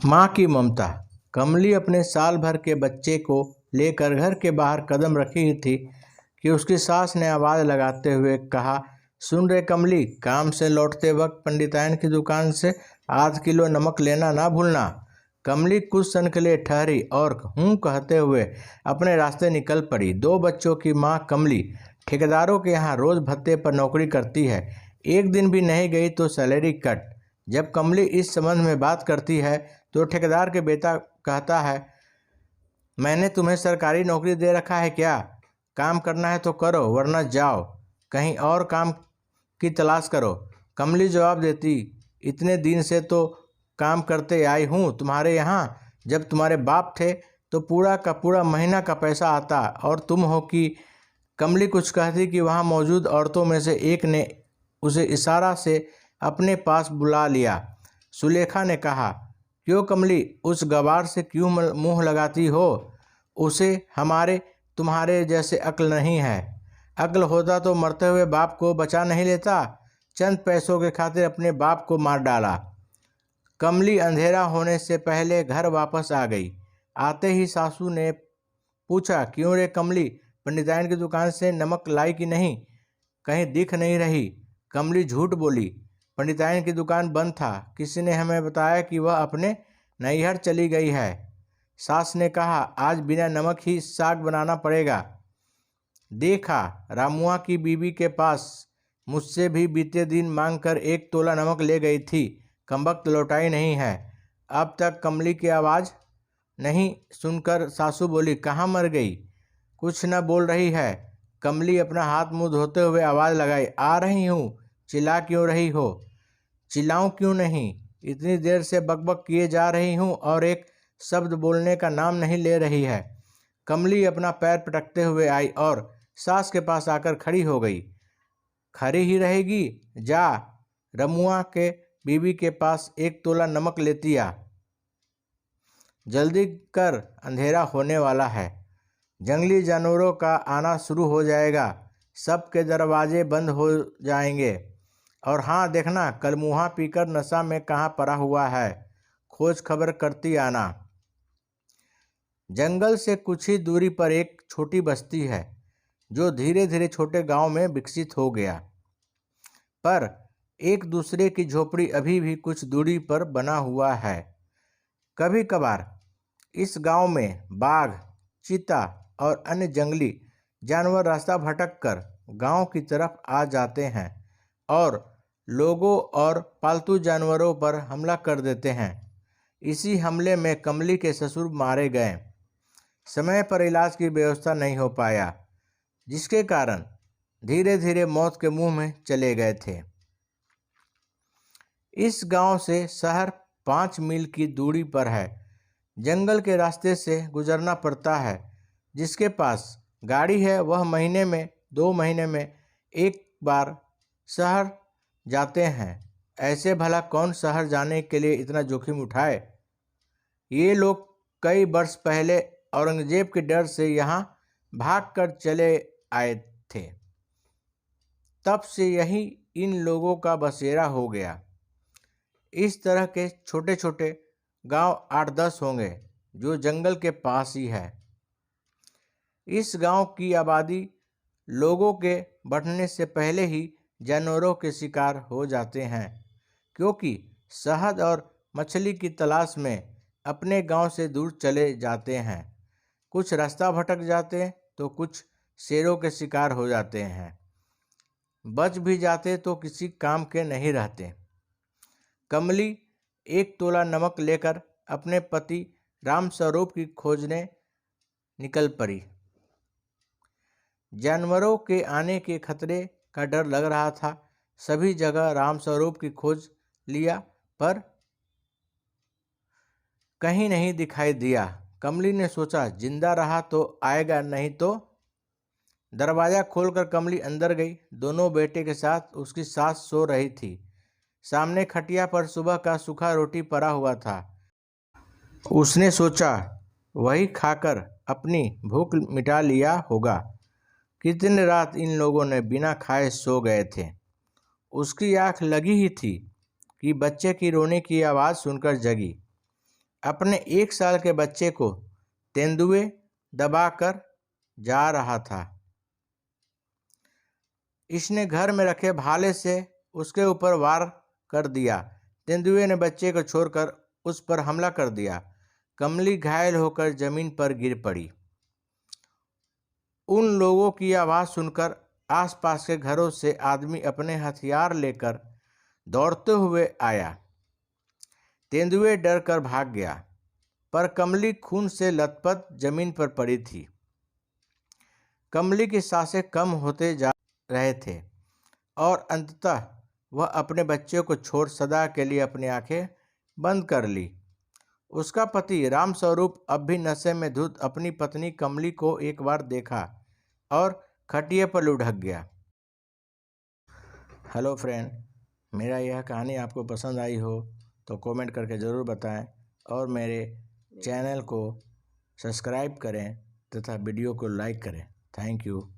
माँ की ममता। कमली अपने साल भर के बच्चे को लेकर घर के बाहर कदम रखी ही थी कि उसकी सास ने आवाज़ लगाते हुए कहा, सुन रे कमली, काम से लौटते वक्त पंडितायन की दुकान से आध किलो नमक लेना ना भूलना। कमली कुछ क्षण के लिए ठहरी और हूँ कहते हुए अपने रास्ते निकल पड़ी। दो बच्चों की माँ कमली ठेकेदारों के यहाँ रोज़ भत्ते पर नौकरी करती है। एक दिन भी नहीं गई तो सैलरी कट। जब कमली इस संबंध में बात करती है तो ठेकेदार के बेटा कहता है, मैंने तुम्हें सरकारी नौकरी दे रखा है क्या? काम करना है तो करो, वरना जाओ कहीं और काम की तलाश करो। कमली जवाब देती, इतने दिन से तो काम करते आई हूँ तुम्हारे यहाँ। जब तुम्हारे बाप थे तो पूरा का पूरा महीना का पैसा आता और तुम हो कि। कमली कुछ कहती कि वहाँ मौजूद औरतों में से एक ने उसे इशारा से अपने पास बुला लिया। सुलेखा ने कहा, क्यों कमली, उस गवार से क्यों मुंह लगाती हो? उसे हमारे तुम्हारे जैसे अक्ल नहीं है। अक्ल होता तो मरते हुए बाप को बचा नहीं लेता। चंद पैसों के खातिर अपने बाप को मार डाला। कमली अंधेरा होने से पहले घर वापस आ गई। आते ही सासू ने पूछा, क्यों रे कमली, पंडितायन की दुकान से नमक लाई कि नहीं? कहीं दिख नहीं रही। कमली झूठ बोली, पंडितायन की दुकान बंद था। किसी ने हमें बताया कि वह अपने नैहर चली गई है। सास ने कहा, आज बिना नमक ही साग बनाना पड़ेगा। देखा, रामुआ की बीवी के पास मुझसे भी बीते दिन मांगकर 1 तोला नमक ले गई थी। कमबख्त लौटाई नहीं है। अब तक कमली की आवाज़ नहीं सुनकर सासू बोली, कहाँ मर गई? कुछ न बोल रही है। कमली अपना हाथ मुंह धोते हुए आवाज़ लगाई, आ रही हूँ। चिल्ला क्यों रही हो? चिल्लाऊं क्यों नहीं? इतनी देर से बकबक किए जा रही हूँ और एक शब्द बोलने का नाम नहीं ले रही है। कमली अपना पैर पटकते हुए आई और सास के पास आकर खड़ी हो गई। खड़ी ही रहेगी? जा रमुआ के बीवी के पास 1 तोला नमक लेती आ। जल्दी कर, अंधेरा होने वाला है। जंगली जानवरों का आना शुरू हो जाएगा। सबके दरवाजे बंद हो जाएंगे। और हाँ देखना, कल मुँहा पीकर नशा में कहाँ पड़ा हुआ है। खोज खबर करती आना। जंगल से कुछ ही दूरी पर एक छोटी बस्ती है जो धीरे धीरे छोटे गांव में विकसित हो गया। पर एक दूसरे की झोपड़ी अभी भी कुछ दूरी पर बना हुआ है। कभी कभार इस गांव में बाघ, चीता और अन्य जंगली जानवर रास्ता भटक कर गांव की तरफ आ जाते हैं और लोगों और पालतू जानवरों पर हमला कर देते हैं। इसी हमले में कमली के ससुर मारे गए। समय पर इलाज की व्यवस्था नहीं हो पाया, जिसके कारण धीरे धीरे मौत के मुंह में चले गए थे। इस गांव से शहर 5 मील की दूरी पर है। जंगल के रास्ते से गुजरना पड़ता है। जिसके पास गाड़ी है वह महीने में 2 महीने में एक बार शहर जाते हैं। ऐसे भला कौन शहर जाने के लिए इतना जोखिम उठाए? ये लोग कई वर्ष पहले औरंगजेब के डर से यहाँ भागकर चले आए थे। तब से यही इन लोगों का बसेरा हो गया। इस तरह के छोटे छोटे गांव 8-10 होंगे जो जंगल के पास ही है। इस गांव की आबादी लोगों के बढ़ने से पहले ही जानवरों के शिकार हो जाते हैं, क्योंकि शहद और मछली की तलाश में अपने गांव से दूर चले जाते हैं। कुछ रास्ता भटक जाते तो कुछ शेरों के शिकार हो जाते हैं। बच भी जाते तो किसी काम के नहीं रहते। कमली 1 तोला नमक लेकर अपने पति रामस्वरूप की खोजने निकल पड़ी। जानवरों के आने के खतरे का डर लग रहा था। सभी जगह रामस्वरूप की खोज लिया पर कहीं नहीं दिखाई दिया। कमली ने सोचा, जिंदा रहा तो आएगा, नहीं तो। दरवाज़ा खोलकर कमली अंदर गई। दोनों बेटे के साथ उसकी सास सो रही थी। सामने खटिया पर सुबह का सूखा रोटी पड़ा हुआ था। उसने सोचा, वही खाकर अपनी भूख मिटा लिया होगा। कितनी रात इन लोगों ने बिना खाए सो गए थे। उसकी आँख लगी ही थी कि बच्चे की रोने की आवाज़ सुनकर जगी। अपने 1 साल के बच्चे को तेंदुए दबाकर जा रहा था। इसने घर में रखे भाले से उसके ऊपर वार कर दिया। तेंदुए ने बच्चे को छोड़कर उस पर हमला कर दिया। कमली घायल होकर जमीन पर गिर पड़ी। उन लोगों की आवाज़ सुनकर आसपास के घरों से आदमी अपने हथियार लेकर दौड़ते हुए आया। तेंदुए डर कर भाग गया, पर कमली खून से लथपथ जमीन पर पड़ी थी। कमली की सांसें कम होते जा रहे थे और अंततः वह अपने बच्चे को छोड़ सदा के लिए अपनी आंखें बंद कर ली। उसका पति रामस्वरूप अब भी नशे में धुत अपनी पत्नी कमली को एक बार देखा और खटिया पर लुढ़क गया। हेलो फ्रेंड, मेरा यह कहानी आपको पसंद आई हो तो कमेंट करके ज़रूर बताएं और मेरे चैनल को सब्सक्राइब करें तथा वीडियो को लाइक करें। Thank you.